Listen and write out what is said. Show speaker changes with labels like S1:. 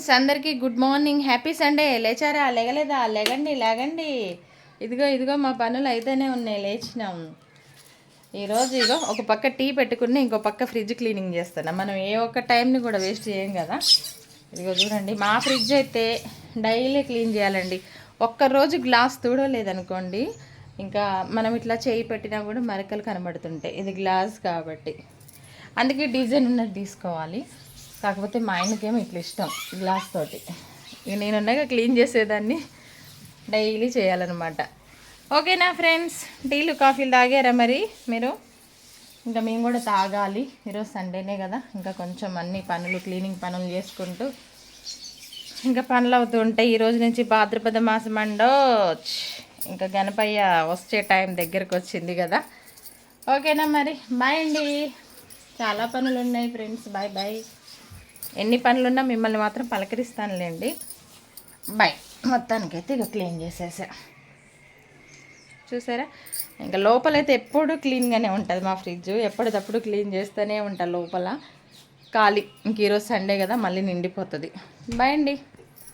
S1: Friends అందరికీ good morning, happy Sunday. లేచారా? లేగలేదా? లేగండి లేగండి. ఇదిగో మా పనులు అయితేనే ఉన్నాయి. లేచినాము ఈరోజు. ఒక పక్క టీ పెట్టుకుని ఇంకో పక్క ఫ్రిడ్జ్ క్లీనింగ్ చేస్తాను. మనం ఏ ఒక్క టైంని కూడా వేస్ట్ చేయం కదా. చూడండి, మా ఫ్రిడ్జ్ అయితే డైలీ క్లీన్ చేయాలండి. ఒక్కరోజు గ్లాస్ తూడలేదనుకోండి, ఇంకా మనం ఇట్లా చేయి పెట్టినా కూడా మరకలు కనబడుతుంటాయి. ఇది గ్లాస్ కాబట్టి అందుకే డిజైన్ ఉన్నది తీసుకోవాలి. కాకపోతే మా ఆయనకేమో ఇట్లా ఇష్టం గ్లాస్ తోటి. ఇక నేనున్నాక క్లీన్ చేసేదాన్ని, డైలీ చేయాలన్నమాట. ఓకేనా ఫ్రెండ్స్? టీలు కాఫీలు తాగారా మరి మీరు? ఇంకా మేము కూడా తాగాలి. ఈరోజు సండేనే కదా, ఇంకా కొంచెం అన్ని పనులు క్లీనింగ్ పనులు చేసుకుంటూ ఇంకా పనులు అవుతూ ఉంటాయి. ఈరోజు నుంచి భాద్రపద మాసం అండోచ్. ఇంకా గణపయ్య వచ్చే టైం దగ్గరకు వచ్చింది కదా. ఓకేనా మరి? బాయ్ అండి. చాలా పనులు ఉన్నాయి ఫ్రెండ్స్. Bye bye. ఎన్ని పనులున్నా మిమ్మల్ని మాత్రం పలకరిస్తానులేండి. బాయ్. మొత్తానికైతే ఇక క్లీన్ చేసేసా. చూసారా? ఇంకా లోపలైతే ఎప్పుడు క్లీన్గానే ఉంటుంది మా ఫ్రిడ్జ్. ఎప్పటికప్పుడు క్లీన్ చేస్తూనే ఉంటా లోపల. ఖాళీ ఇంక ఈరోజు సండే కదా, మళ్ళీ నిండిపోతుంది. బాయ్ అండి.